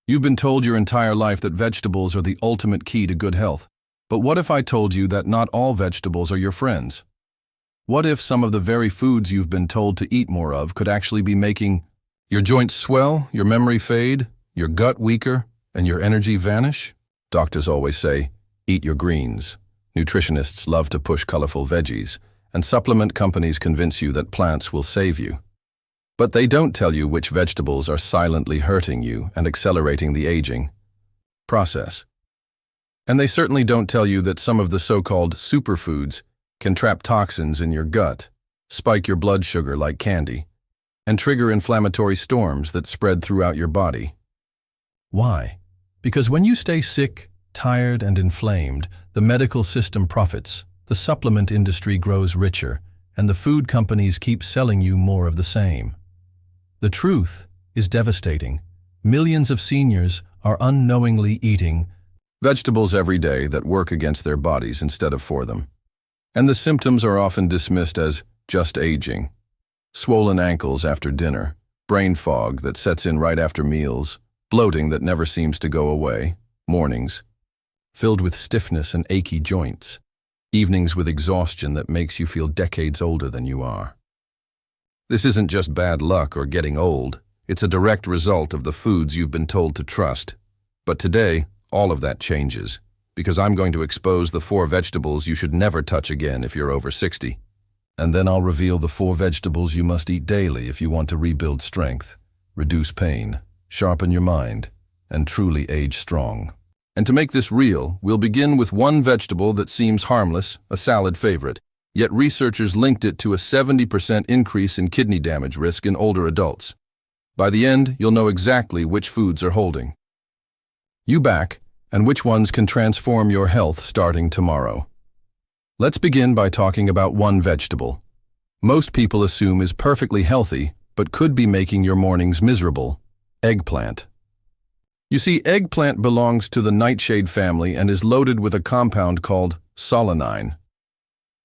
You've been told your entire life that vegetables are the ultimate key to good health. But what if I told you that not all vegetables are your friends? What if some of the very foods you've been told to eat more of could actually be making your joints swell, your memory fade, your gut weaker, and your energy vanish? Doctors always say, eat your greens. Nutritionists love to push colorful veggies, and supplement companies convince you that plants will save you. But they don't tell you which vegetables are silently hurting you and accelerating the aging process. And they certainly don't tell you that some of the so-called superfoods can trap toxins in your gut, spike your blood sugar like candy, and trigger inflammatory storms that spread throughout your body. Why? Because when you stay sick, tired, and inflamed, the medical system profits, the supplement industry grows richer, and the food companies keep selling you more of the same. The truth is devastating. Millions of seniors are unknowingly eating vegetables every day that work against their bodies instead of for them. And the symptoms are often dismissed as just aging. Swollen ankles after dinner, brain fog that sets in right after meals, bloating that never seems to go away, mornings filled with stiffness and achy joints, evenings with exhaustion that makes you feel decades older than you are. This isn't just bad luck or getting old, it's a direct result of the foods you've been told to trust. But today, all of that changes, because I'm going to expose the 4 vegetables you should never touch again if you're over 60. And then I'll reveal the 4 vegetables you must eat daily if you want to rebuild strength, reduce pain, sharpen your mind, and truly age strong. And to make this real, we'll begin with one vegetable that seems harmless, a salad favorite, yet researchers linked it to a 70% increase in kidney damage risk in older adults. By the end, you'll know exactly which foods are holding you back and which ones can transform your health starting tomorrow. Let's begin by talking about one vegetable most people assume is perfectly healthy but could be making your mornings miserable: eggplant. You see, eggplant belongs to the nightshade family and is loaded with a compound called solanine.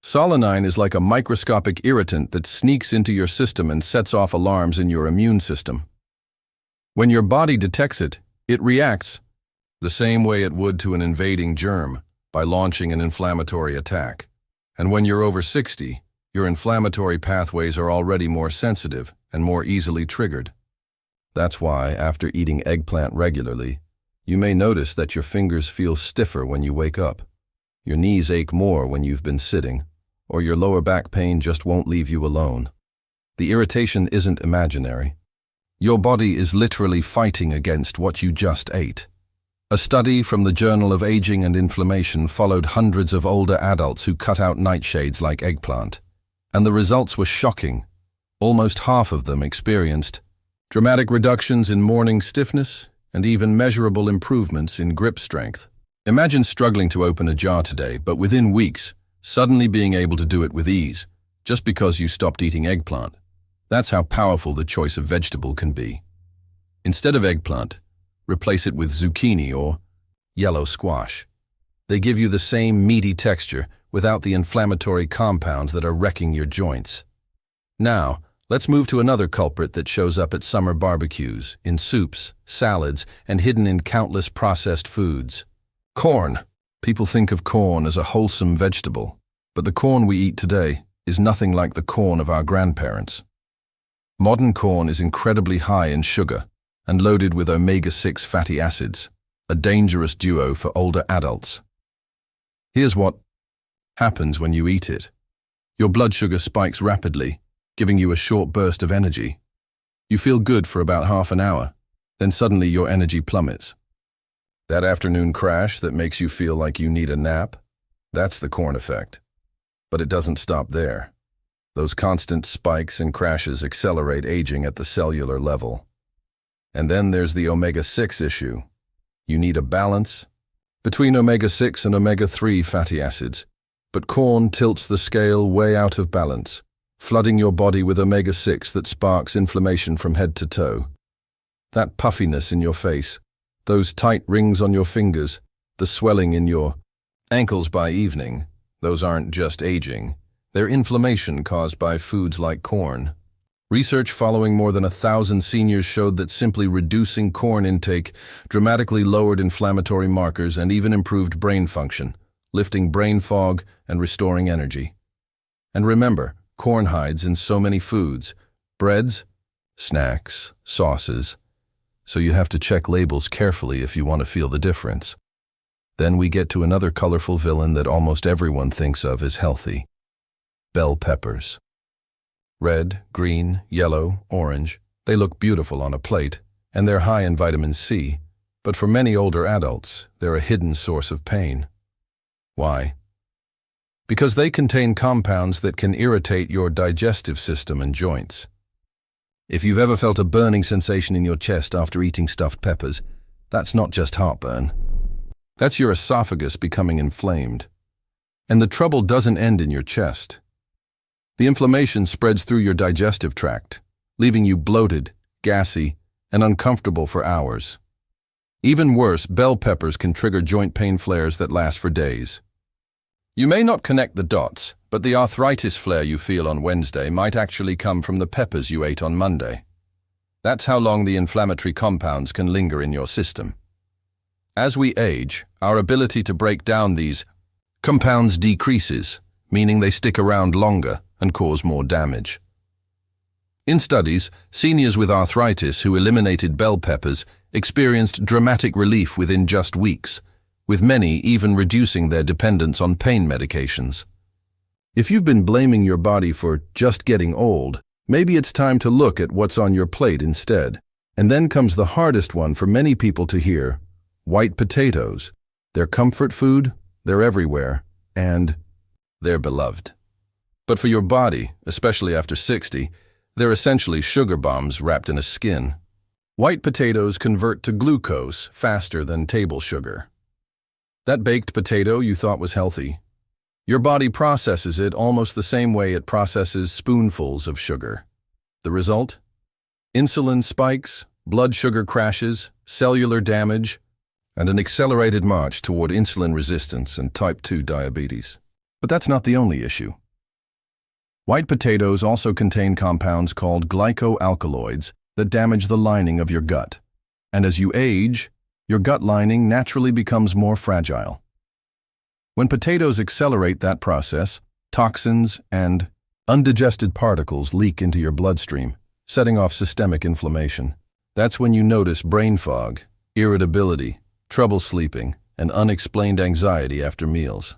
Solanine is like a microscopic irritant that sneaks into your system and sets off alarms in your immune system. When your body detects it, it reacts the same way it would to an invading germ, by launching an inflammatory attack. And when you're over 60, your inflammatory pathways are already more sensitive and more easily triggered. That's why, after eating eggplant regularly, you may notice that your fingers feel stiffer when you wake up, your knees ache more when you've been sitting, or your lower back pain just won't leave you alone. The irritation isn't imaginary. Your body is literally fighting against what you just ate. A study from the Journal of Aging and Inflammation followed hundreds of older adults who cut out nightshades like eggplant, and the results were shocking. Almost half of them experienced dramatic reductions in morning stiffness and even measurable improvements in grip strength. Imagine struggling to open a jar today, but within weeks, suddenly being able to do it with ease, just because you stopped eating eggplant. That's how powerful the choice of vegetable can be. Instead of eggplant, replace it with zucchini or yellow squash. They give you the same meaty texture without the inflammatory compounds that are wrecking your joints. Now, let's move to another culprit that shows up at summer barbecues, in soups, salads, and hidden in countless processed foods. Corn. People think of corn as a wholesome vegetable, but the corn we eat today is nothing like the corn of our grandparents. Modern corn is incredibly high in sugar and loaded with omega-6 fatty acids, a dangerous duo for older adults. Here's what happens when you eat it. Your blood sugar spikes rapidly, giving you a short burst of energy. You feel good for about half an hour, then suddenly your energy plummets. That afternoon crash that makes you feel like you need a nap, that's the corn effect. But it doesn't stop there. Those constant spikes and crashes accelerate aging at the cellular level. And then there's the omega-6 issue. You need a balance between omega-6 and omega-3 fatty acids, but corn tilts the scale way out of balance, flooding your body with omega-6 that sparks inflammation from head to toe. That puffiness in your face, those tight rings on your fingers, the swelling in your ankles by evening, those aren't just aging. They're inflammation caused by foods like corn. Research following more than 1,000 seniors showed that simply reducing corn intake dramatically lowered inflammatory markers and even improved brain function, lifting brain fog and restoring energy. And remember, corn hides in so many foods, breads, snacks, sauces, so you have to check labels carefully if you want to feel the difference. Then we get to another colorful villain that almost everyone thinks of as healthy: bell peppers. Red, green, yellow, orange, they look beautiful on a plate, and they're high in vitamin C, but for many older adults, they're a hidden source of pain. Why? Because they contain compounds that can irritate your digestive system and joints. If you've ever felt a burning sensation in your chest after eating stuffed peppers, that's not just heartburn. That's your esophagus becoming inflamed. And the trouble doesn't end in your chest. The inflammation spreads through your digestive tract, leaving you bloated, gassy, and uncomfortable for hours. Even worse, bell peppers can trigger joint pain flares that last for days. You may not connect the dots, but the arthritis flare you feel on Wednesday might actually come from the peppers you ate on Monday. That's how long the inflammatory compounds can linger in your system. As we age, our ability to break down these compounds decreases, meaning they stick around longer and cause more damage. In studies, seniors with arthritis who eliminated bell peppers experienced dramatic relief within just weeks, with many even reducing their dependence on pain medications. If you've been blaming your body for just getting old, maybe it's time to look at what's on your plate instead. And then comes the hardest one for many people to hear: white potatoes. They're comfort food, they're everywhere, and they're beloved. But for your body, especially after 60, they're essentially sugar bombs wrapped in a skin. White potatoes convert to glucose faster than table sugar. That baked potato you thought was healthy, your body processes it almost the same way it processes spoonfuls of sugar. The result? Insulin spikes, blood sugar crashes, cellular damage, and an accelerated march toward insulin resistance and type 2 diabetes. But that's not the only issue. White potatoes also contain compounds called glycoalkaloids that damage the lining of your gut. And as you age, your gut lining naturally becomes more fragile. When potatoes accelerate that process, toxins and undigested particles leak into your bloodstream, setting off systemic inflammation. That's when you notice brain fog, irritability, trouble sleeping, and unexplained anxiety after meals.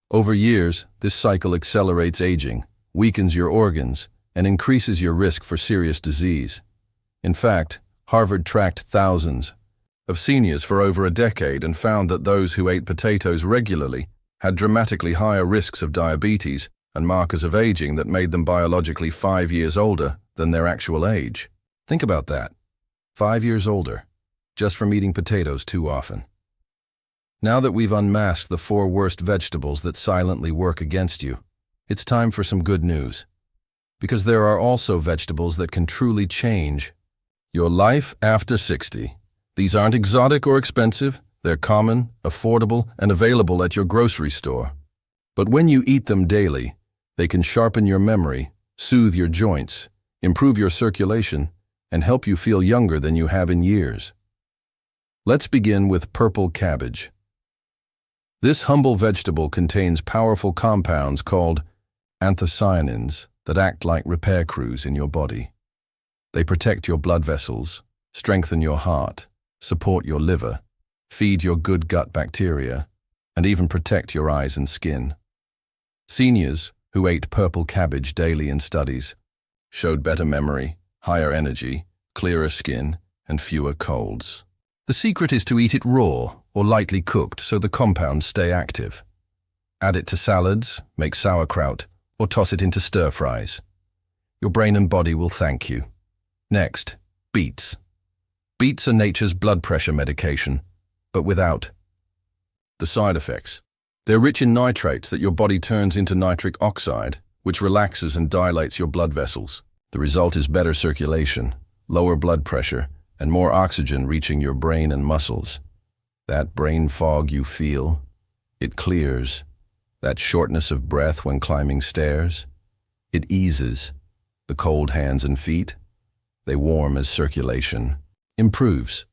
Over years, this cycle accelerates aging, weakens your organs, and increases your risk for serious disease. In fact, Harvard tracked thousands of seniors for over a decade and found that those who ate potatoes regularly had dramatically higher risks of diabetes and markers of aging that made them biologically 5 years older than their actual age. Think about that. 5 years older, just from eating potatoes too often. Now that we've unmasked the 4 worst vegetables that silently work against you, it's time for some good news. Because there are also vegetables that can truly change your life after 60. These aren't exotic or expensive. They're common, affordable, and available at your grocery store. But when you eat them daily, they can sharpen your memory, soothe your joints, improve your circulation, and help you feel younger than you have in years. Let's begin with purple cabbage. This humble vegetable contains powerful compounds called anthocyanins that act like repair crews in your body. They protect your blood vessels, strengthen your heart, support your liver, feed your good gut bacteria, and even protect your eyes and skin. Seniors who ate purple cabbage daily in studies showed better memory, higher energy, clearer skin, and fewer colds. The secret is to eat it raw or lightly cooked so the compounds stay active. Add it to salads, make sauerkraut, or toss it into stir-fries. Your brain and body will thank you. Next, beets. Beets are nature's blood pressure medication, but without the side effects. They're rich in nitrates that your body turns into nitric oxide, which relaxes and dilates your blood vessels. The result is better circulation, lower blood pressure, and more oxygen reaching your brain and muscles. That brain fog you feel, it clears. That shortness of breath when climbing stairs, it eases. the cold hands and feet. They warm as circulation improves.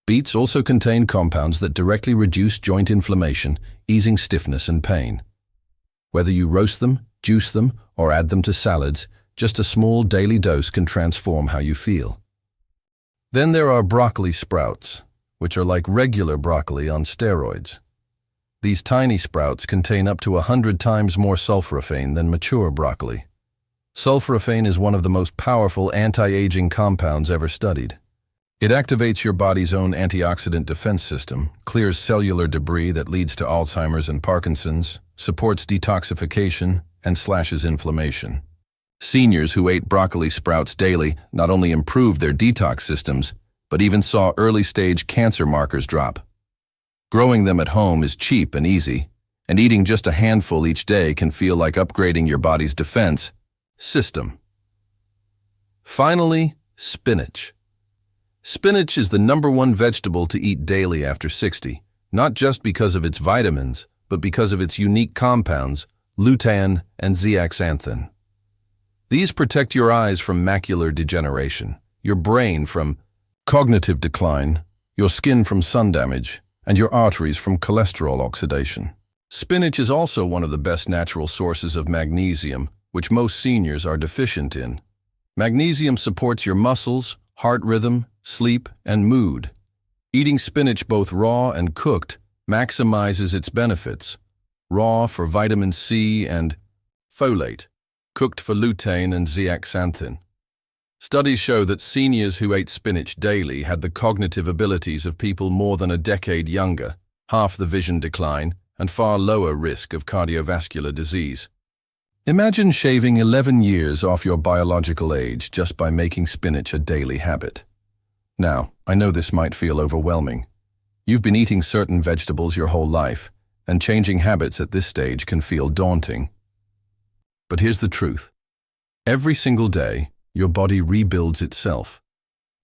Beets also contain compounds that directly reduce joint inflammation, easing stiffness and pain. Whether you roast them, juice them, or add them to salads, just a small daily dose can transform how you feel. Then there are broccoli sprouts, which are like regular broccoli on steroids. These tiny sprouts contain up to 100 times more sulforaphane than mature broccoli. Sulforaphane is one of the most powerful anti-aging compounds ever studied. It activates your body's own antioxidant defense system, clears cellular debris that leads to Alzheimer's and Parkinson's, supports detoxification, and slashes inflammation. Seniors who ate broccoli sprouts daily not only improved their detox systems, but even saw early-stage cancer markers drop. Growing them at home is cheap and easy, and eating just a handful each day can feel like upgrading your body's defense system. Finally, spinach. Spinach is the #1 vegetable to eat daily after 60, not just because of its vitamins, but because of its unique compounds, lutein and zeaxanthin. These protect your eyes from macular degeneration, your brain from cognitive decline, your skin from sun damage, and your arteries from cholesterol oxidation. Spinach is also one of the best natural sources of magnesium, which most seniors are deficient in. Magnesium supports your muscles, heart rhythm, sleep, and mood. Eating spinach both raw and cooked maximizes its benefits. Raw for vitamin C and folate, cooked for lutein and zeaxanthin. Studies show that seniors who ate spinach daily had the cognitive abilities of people more than a decade younger, half the vision decline, and far lower risk of cardiovascular disease. Imagine shaving 11 years off your biological age just by making spinach a daily habit. Now, I know this might feel overwhelming. You've been eating certain vegetables your whole life, and changing habits at this stage can feel daunting. But here's the truth. Every single day, your body rebuilds itself.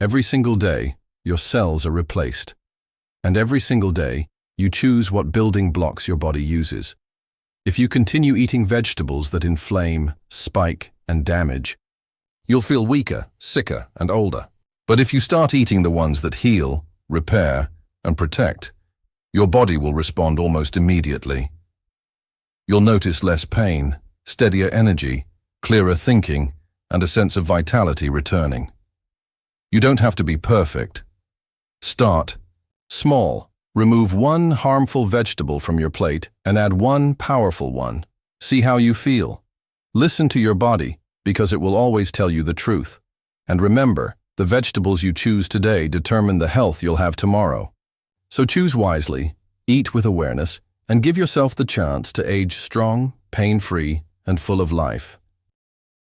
Every single day, your cells are replaced. And every single day, you choose what building blocks your body uses. If you continue eating vegetables that inflame, spike, and damage, you'll feel weaker, sicker, and older. But if you start eating the ones that heal, repair, and protect, your body will respond almost immediately. You'll notice less pain, steadier energy, clearer thinking, and a sense of vitality returning. You don't have to be perfect. Start small. Remove one harmful vegetable from your plate and add one powerful one. See how you feel. Listen to your body, because it will always tell you the truth. And remember, the vegetables you choose today determine the health you'll have tomorrow. So choose wisely, eat with awareness, and give yourself the chance to age strong, pain-free, and full of life.